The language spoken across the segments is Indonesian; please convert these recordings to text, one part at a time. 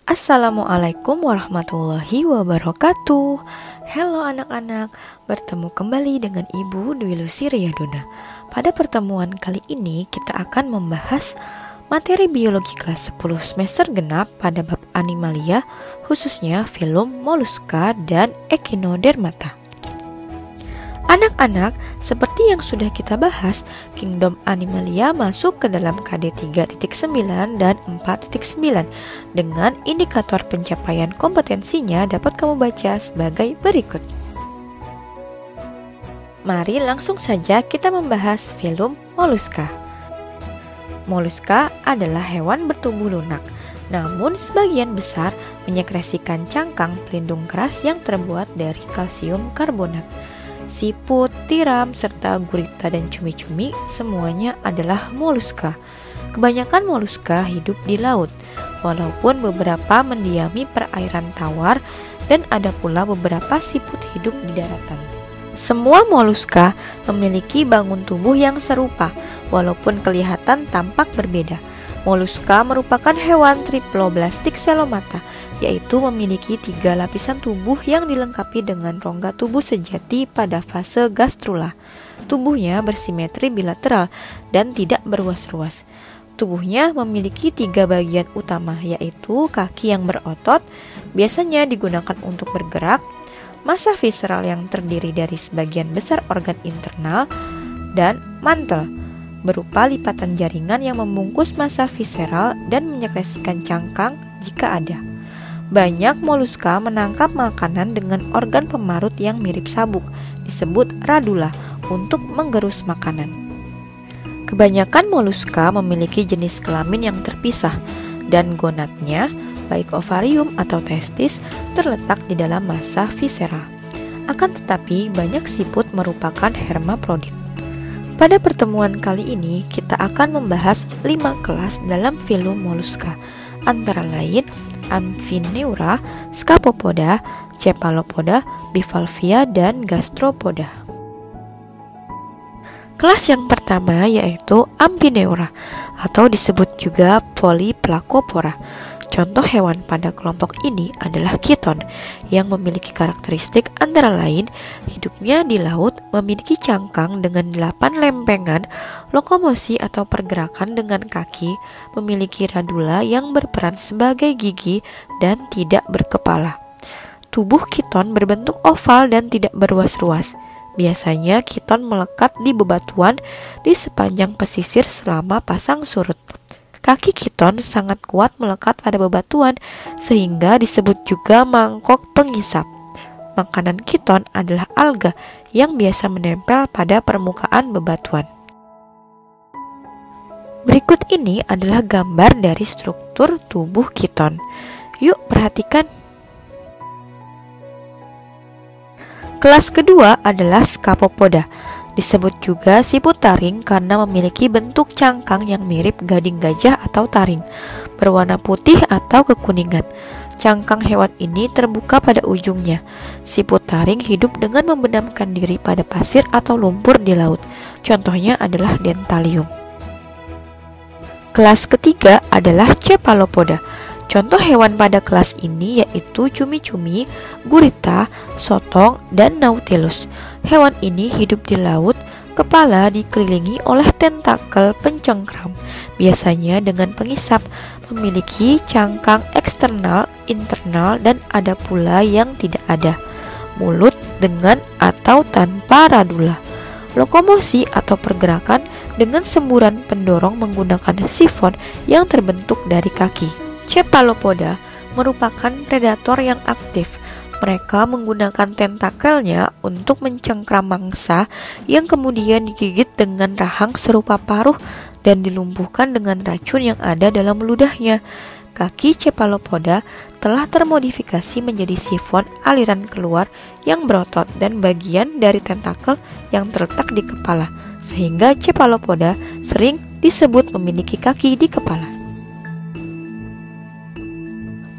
Assalamualaikum warahmatullahi wabarakatuh. Halo anak-anak, bertemu kembali dengan Ibu Dwi Lucy Riyaduna. Pada pertemuan kali ini kita akan membahas materi biologi kelas 10 semester genap pada bab Animalia, khususnya filum, moluska, dan Echinodermata. Anak-anak, seperti yang sudah kita bahas, Kingdom Animalia masuk ke dalam KD 3.9 dan 4.9 dengan indikator pencapaian kompetensinya dapat kamu baca sebagai berikut. Mari langsung saja kita membahas filum moluska. Moluska adalah hewan bertubuh lunak, namun sebagian besar menyekresikan cangkang pelindung keras yang terbuat dari kalsium karbonat. Siput, tiram, serta gurita dan cumi-cumi semuanya adalah moluska. Kebanyakan moluska hidup di laut, walaupun beberapa mendiami perairan tawar dan ada pula beberapa siput hidup di daratan. Semua moluska memiliki bangun tubuh yang serupa, walaupun kelihatan tampak berbeda. Moluska merupakan hewan triploblastik selomata, yaitu memiliki 3 lapisan tubuh yang dilengkapi dengan rongga tubuh sejati pada fase gastrula. Tubuhnya bersimetri bilateral dan tidak berruas-ruas. Tubuhnya memiliki 3 bagian utama, yaitu kaki yang berotot, biasanya digunakan untuk bergerak, massa visceral yang terdiri dari sebagian besar organ internal, dan mantel berupa lipatan jaringan yang membungkus massa visceral dan menyekresikan cangkang jika ada. Banyak moluska menangkap makanan dengan organ pemarut yang mirip sabuk, disebut radula, untuk menggerus makanan. Kebanyakan moluska memiliki jenis kelamin yang terpisah, dan gonadnya, baik ovarium atau testis, terletak di dalam massa visceral. Akan tetapi, banyak siput merupakan hermaprodit. Pada pertemuan kali ini, kita akan membahas 5 kelas dalam filum moluska, antara lain Amphineura, Scapopoda, Cephalopoda, Bivalvia, dan Gastropoda. Kelas yang pertama yaitu Amphineura, atau disebut juga Polyplacopora. Contoh hewan pada kelompok ini adalah kiton, yang memiliki karakteristik antara lain hidupnya di laut, memiliki cangkang dengan 8 lempengan, lokomosi atau pergerakan dengan kaki, memiliki radula yang berperan sebagai gigi, dan tidak berkepala. Tubuh kiton berbentuk oval dan tidak berruas-ruas. Biasanya kiton melekat di bebatuan di sepanjang pesisir selama pasang surut. Kaki kiton sangat kuat melekat pada bebatuan, sehingga disebut juga mangkok pengisap. Makanan kiton adalah alga yang biasa menempel pada permukaan bebatuan. Berikut ini adalah gambar dari struktur tubuh kiton. Yuk perhatikan. Kelas kedua adalah Scapopoda. Disebut juga siput taring karena memiliki bentuk cangkang yang mirip gading gajah atau taring, berwarna putih atau kekuningan. Cangkang hewan ini terbuka pada ujungnya. Siput taring hidup dengan membenamkan diri pada pasir atau lumpur di laut. Contohnya adalah Dentalium. Kelas ketiga adalah Cephalopoda. Contoh hewan pada kelas ini yaitu cumi-cumi, gurita, sotong, dan nautilus. Hewan ini hidup di laut, kepala dikelilingi oleh tentakel pencengkram, biasanya dengan pengisap, memiliki cangkang eksternal, internal, dan ada pula yang tidak ada. Mulut dengan atau tanpa radula. Lokomosi atau pergerakan dengan semburan pendorong menggunakan sifon yang terbentuk dari kaki. Cephalopoda merupakan predator yang aktif. Mereka menggunakan tentakelnya untuk mencengkram mangsa yang kemudian digigit dengan rahang serupa paruh dan dilumpuhkan dengan racun yang ada dalam ludahnya. Kaki Cephalopoda telah termodifikasi menjadi sifon aliran keluar yang berotot dan bagian dari tentakel yang terletak di kepala, sehingga Cephalopoda sering disebut memiliki kaki di kepala.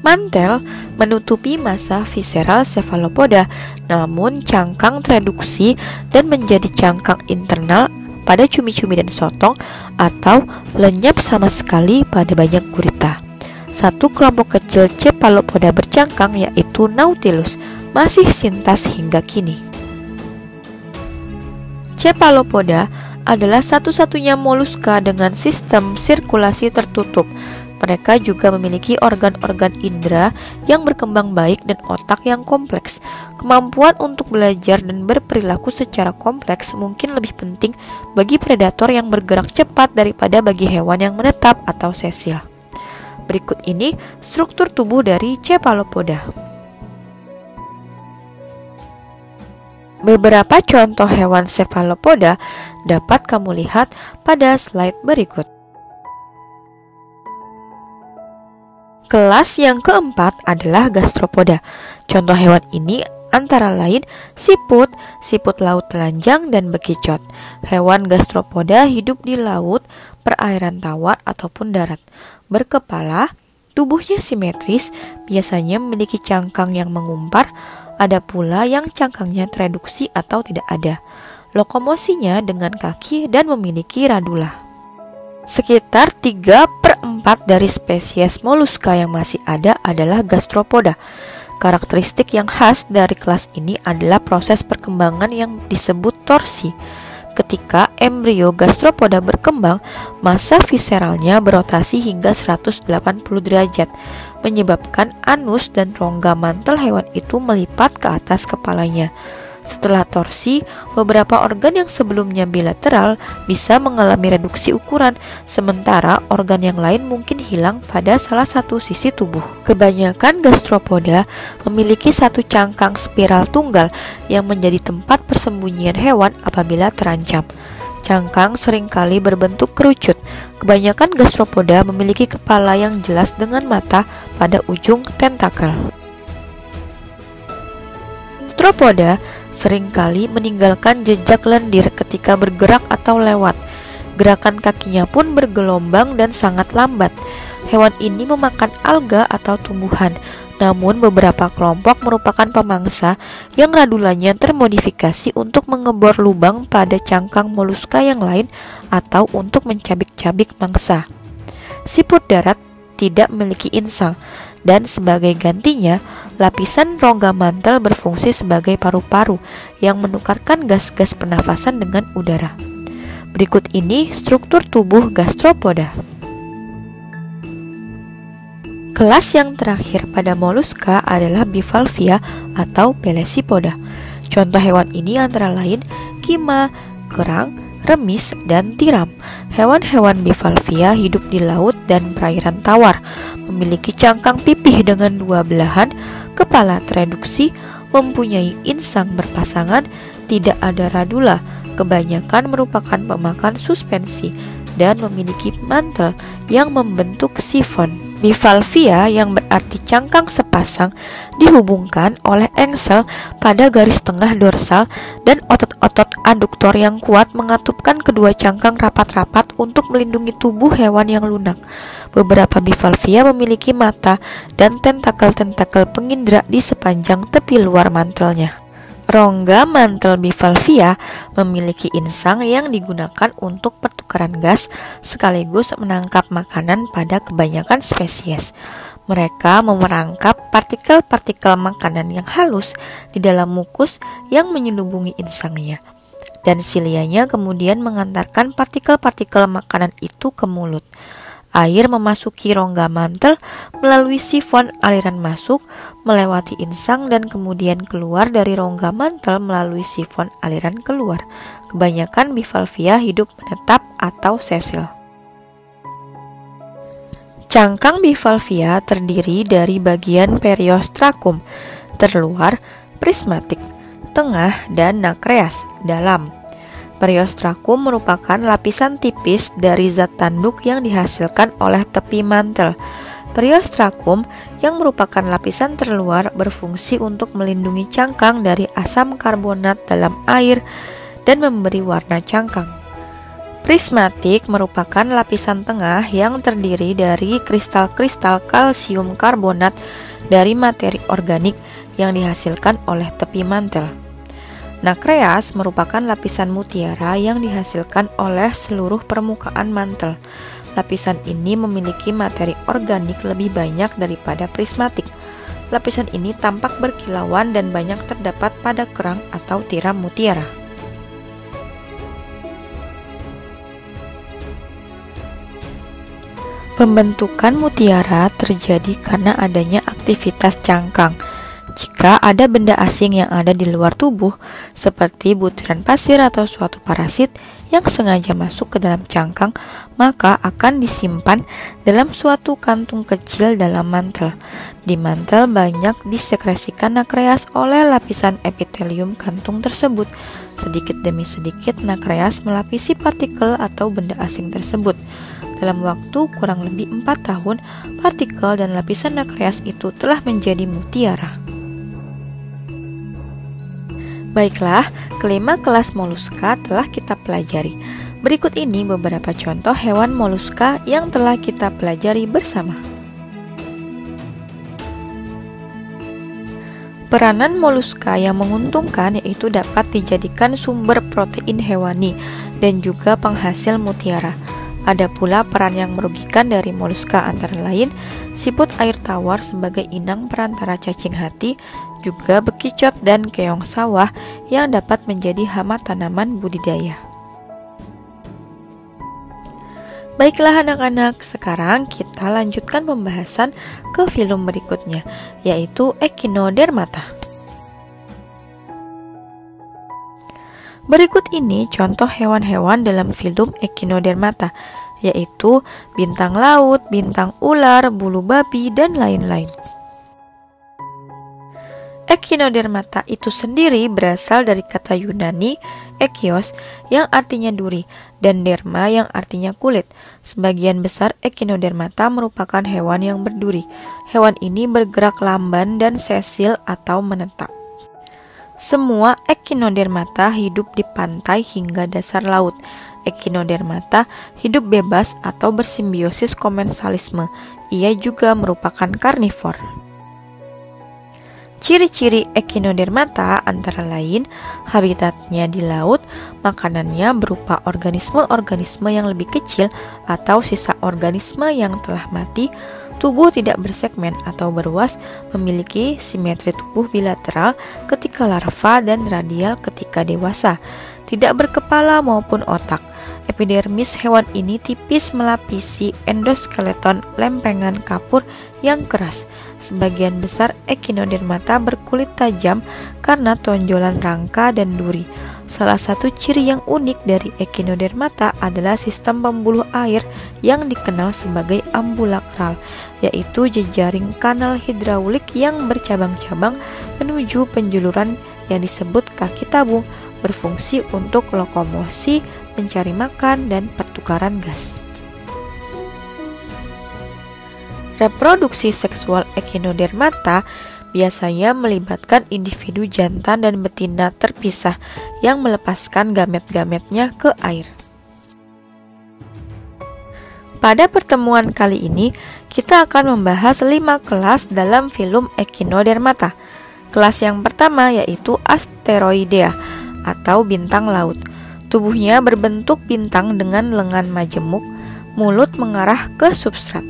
Mantel menutupi massa visceral cephalopoda, namun cangkang tereduksi dan menjadi cangkang internal pada cumi-cumi dan sotong atau lenyap sama sekali pada banyak gurita. satu kelompok kecil cephalopoda bercangkang yaitu Nautilus masih sintas hingga kini. Cephalopoda adalah satu-satunya moluska dengan sistem sirkulasi tertutup. Mereka juga memiliki organ-organ indera yang berkembang baik dan otak yang kompleks. Kemampuan untuk belajar dan berperilaku secara kompleks mungkin lebih penting bagi predator yang bergerak cepat daripada bagi hewan yang menetap atau sesil. Berikut ini struktur tubuh dari cephalopoda. Beberapa contoh hewan cephalopoda dapat kamu lihat pada slide berikut. Kelas yang keempat adalah gastropoda. Contoh hewan ini antara lain siput, siput laut telanjang, dan bekicot. Hewan gastropoda hidup di laut, perairan tawar, ataupun darat. Berkepala, tubuhnya simetris, biasanya memiliki cangkang yang mengumpar, ada pula yang cangkangnya tereduksi atau tidak ada. Lokomosinya dengan kaki dan memiliki radula. Sekitar 3/4 dari spesies moluska yang masih ada adalah gastropoda. Karakteristik yang khas dari kelas ini adalah proses perkembangan yang disebut torsi. Ketika embrio gastropoda berkembang, massa visceralnya berotasi hingga 180 derajat, menyebabkan anus dan rongga mantel hewan itu melipat ke atas kepalanya. Setelah torsi, beberapa organ yang sebelumnya bilateral bisa mengalami reduksi ukuran, sementara organ yang lain mungkin hilang pada salah satu sisi tubuh. Kebanyakan gastropoda memiliki satu cangkang spiral tunggal yang menjadi tempat persembunyian hewan apabila terancam. Cangkang seringkali berbentuk kerucut. Kebanyakan gastropoda memiliki kepala yang jelas dengan mata pada ujung tentakel. Gastropoda seringkali meninggalkan jejak lendir ketika bergerak atau lewat. Gerakan kakinya pun bergelombang dan sangat lambat. Hewan ini memakan alga atau tumbuhan, namun beberapa kelompok merupakan pemangsa yang radulanya termodifikasi untuk mengebor lubang pada cangkang moluska yang lain atau untuk mencabik-cabik mangsa. Siput darat tidak memiliki insang, dan sebagai gantinya, lapisan rongga mantel berfungsi sebagai paru-paru yang menukarkan gas-gas pernafasan dengan udara. Berikut ini struktur tubuh gastropoda. Kelas yang terakhir pada moluska adalah bivalvia atau pelesipoda. Contoh hewan ini antara lain kima, kerang, remis, dan tiram. Hewan-hewan bivalvia hidup di laut dan perairan tawar, memiliki cangkang pipih dengan dua belahan, kepala tereduksi, mempunyai insang berpasangan, tidak ada radula, kebanyakan merupakan pemakan suspensi, dan memiliki mantel yang membentuk sifon. Bivalvia yang berarti cangkang sepasang dihubungkan oleh engsel pada garis tengah dorsal dan otot-otot aduktor yang kuat mengatupkan kedua cangkang rapat-rapat untuk melindungi tubuh hewan yang lunak. Beberapa bivalvia memiliki mata dan tentakel-tentakel pengindra di sepanjang tepi luar mantelnya. Rongga mantel bivalvia memiliki insang yang digunakan untuk pertukaran gas sekaligus menangkap makanan pada kebanyakan spesies. Mereka memerangkap partikel-partikel makanan yang halus di dalam mukus yang menyelubungi insangnya, dan silianya kemudian mengantarkan partikel-partikel makanan itu ke mulut. Air memasuki rongga mantel melalui sifon aliran masuk, melewati insang dan kemudian keluar dari rongga mantel melalui sifon aliran keluar. Kebanyakan bivalvia hidup menetap atau sesil. Cangkang bivalvia terdiri dari bagian periostrakum, terluar, prismatik, tengah, dan nakreas, dalam. Periostrakum merupakan lapisan tipis dari zat tanduk yang dihasilkan oleh tepi mantel. Periostrakum yang merupakan lapisan terluar berfungsi untuk melindungi cangkang dari asam karbonat dalam air dan memberi warna cangkang. Prismatik merupakan lapisan tengah yang terdiri dari kristal-kristal kalsium karbonat dari materi organik yang dihasilkan oleh tepi mantel. Nakreas merupakan lapisan mutiara yang dihasilkan oleh seluruh permukaan mantel. Lapisan ini memiliki materi organik lebih banyak daripada prismatik. Lapisan ini tampak berkilauan dan banyak terdapat pada kerang atau tiram mutiara. Pembentukan mutiara terjadi karena adanya aktivitas cangkang. Jika ada benda asing yang ada di luar tubuh, seperti butiran pasir atau suatu parasit yang sengaja masuk ke dalam cangkang, maka akan disimpan dalam suatu kantung kecil dalam mantel. Di mantel banyak disekresikan nakreas oleh lapisan epitelium kantung tersebut. Sedikit demi sedikit nakreas melapisi partikel atau benda asing tersebut. Dalam waktu kurang lebih 4 tahun, partikel dan lapisan nakreas itu telah menjadi mutiara. Baiklah, kelima kelas moluska telah kita pelajari. Berikut ini beberapa contoh hewan moluska yang telah kita pelajari bersama. Peranan moluska yang menguntungkan yaitu dapat dijadikan sumber protein hewani dan juga penghasil mutiara. Ada pula peran yang merugikan dari moluska antara lain siput air tawar sebagai inang perantara cacing hati, juga bekicot dan keong sawah yang dapat menjadi hama tanaman budidaya. Baiklah anak-anak, sekarang kita lanjutkan pembahasan ke filum berikutnya, yaitu Echinodermata. Berikut ini contoh hewan-hewan dalam filum Echinodermata, yaitu bintang laut, bintang ular, bulu babi, dan lain-lain. Echinodermata itu sendiri berasal dari kata Yunani echios yang artinya duri dan derma yang artinya kulit. Sebagian besar Echinodermata merupakan hewan yang berduri. Hewan ini bergerak lamban dan sesil atau menetap. Semua Echinodermata hidup di pantai hingga dasar laut. Echinodermata hidup bebas atau bersimbiosis komensalisme. Ia juga merupakan karnivor. Ciri-ciri Echinodermata antara lain habitatnya di laut, makanannya berupa organisme-organisme yang lebih kecil atau sisa organisme yang telah mati, tubuh tidak bersegmen atau beruas, memiliki simetri tubuh bilateral ketika larva dan radial ketika dewasa, tidak berkepala maupun otak. Epidermis hewan ini tipis melapisi endoskeleton lempengan kapur yang keras. Sebagian besar Echinodermata berkulit tajam karena tonjolan rangka dan duri. Salah satu ciri yang unik dari Echinodermata adalah sistem pembuluh air yang dikenal sebagai ambulakral, yaitu jejaring kanal hidraulik yang bercabang-cabang menuju penjuluran yang disebut kaki tabung, berfungsi untuk lokomosi, mencari makan, dan pertukaran gas. Reproduksi seksual Echinodermata biasanya melibatkan individu jantan dan betina terpisah yang melepaskan gamet-gametnya ke air. Pada pertemuan kali ini, kita akan membahas 5 kelas dalam filum Echinodermata. Kelas yang pertama yaitu Asteroidea atau bintang laut. Tubuhnya berbentuk bintang dengan lengan majemuk, mulut mengarah ke substrat.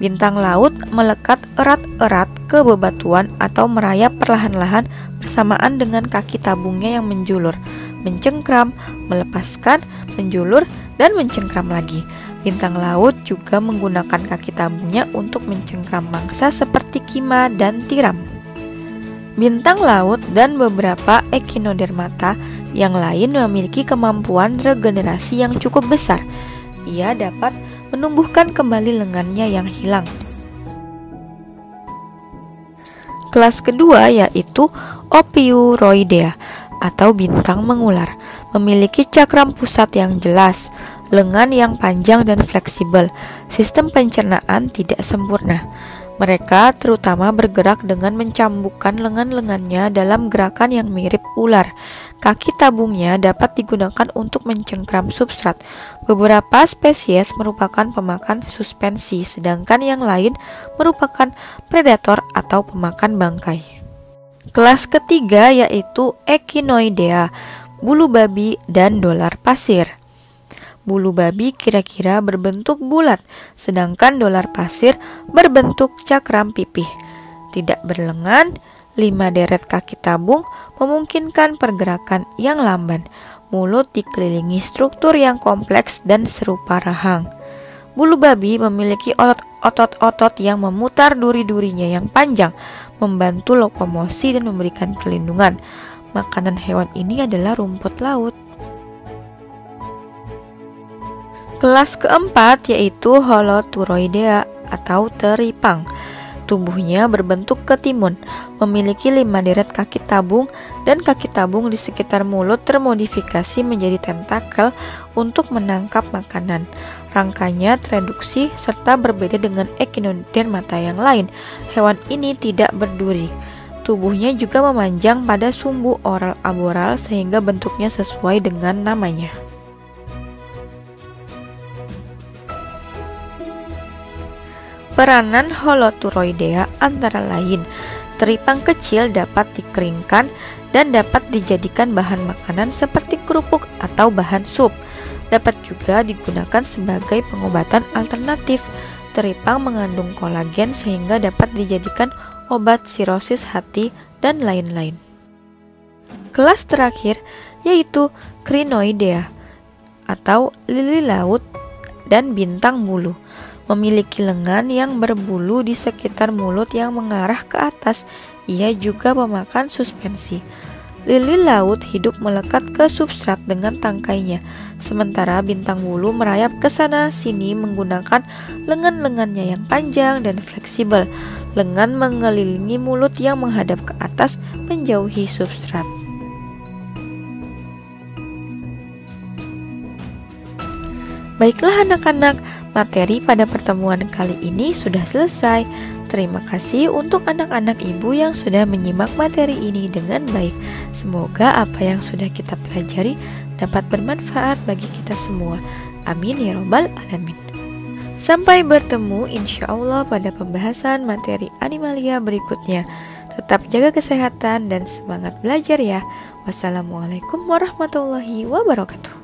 Bintang laut melekat erat-erat ke bebatuan atau merayap perlahan-lahan bersamaan dengan kaki tabungnya yang menjulur, mencengkram, melepaskan, menjulur, dan mencengkram lagi. Bintang laut juga menggunakan kaki tabungnya untuk mencengkram mangsa seperti kima dan tiram. Bintang laut dan beberapa Echinodermata yang lain memiliki kemampuan regenerasi yang cukup besar. Ia dapat menumbuhkan kembali lengannya yang hilang. Kelas kedua yaitu Ophiuroidea atau bintang mengular, memiliki cakram pusat yang jelas, lengan yang panjang dan fleksibel, sistem pencernaan tidak sempurna. Mereka terutama bergerak dengan mencambukkan lengan-lengannya dalam gerakan yang mirip ular. Kaki tabungnya dapat digunakan untuk mencengkram substrat. Beberapa spesies merupakan pemakan suspensi, sedangkan yang lain merupakan predator atau pemakan bangkai. Kelas ketiga yaitu Echinoidea, bulu babi dan dolar pasir. Bulu babi kira-kira berbentuk bulat, sedangkan dolar pasir berbentuk cakram pipih. Tidak berlengan, 5 deret kaki tabung memungkinkan pergerakan yang lamban. Mulut dikelilingi struktur yang kompleks dan serupa rahang. Bulu babi memiliki otot-otot yang memutar duri-durinya yang panjang, membantu lokomosi dan memberikan perlindungan. Makanan hewan ini adalah rumput laut. Kelas keempat yaitu Holoturoidea atau teripang. Tubuhnya berbentuk ketimun, memiliki 5 deret kaki tabung, dan kaki tabung di sekitar mulut termodifikasi menjadi tentakel untuk menangkap makanan. Rangkanya tereduksi serta berbeda dengan Echinodermata yang lain. Hewan ini tidak berduri. Tubuhnya juga memanjang pada sumbu oral aboral sehingga bentuknya sesuai dengan namanya. Peranan Holoturoidea antara lain, teripang kecil dapat dikeringkan dan dapat dijadikan bahan makanan seperti kerupuk atau bahan sup. Dapat juga digunakan sebagai pengobatan alternatif. Teripang mengandung kolagen sehingga dapat dijadikan obat sirosis hati dan lain-lain. Kelas terakhir yaitu Crinoidea atau lili laut dan bintang bulu. Memiliki lengan yang berbulu di sekitar mulut yang mengarah ke atas. Ia juga memakan suspensi. Lili laut hidup melekat ke substrat dengan tangkainya, sementara bintang bulu merayap ke sana sini menggunakan lengan-lengannya yang panjang dan fleksibel. Lengan mengelilingi mulut yang menghadap ke atas menjauhi substrat. Baiklah anak-anak, materi pada pertemuan kali ini sudah selesai. Terima kasih untuk anak-anak ibu yang sudah menyimak materi ini dengan baik. Semoga apa yang sudah kita pelajari dapat bermanfaat bagi kita semua. Amin ya robbal alamin. Sampai bertemu insya Allah pada pembahasan materi animalia berikutnya. Tetap jaga kesehatan dan semangat belajar ya. Wassalamualaikum warahmatullahi wabarakatuh.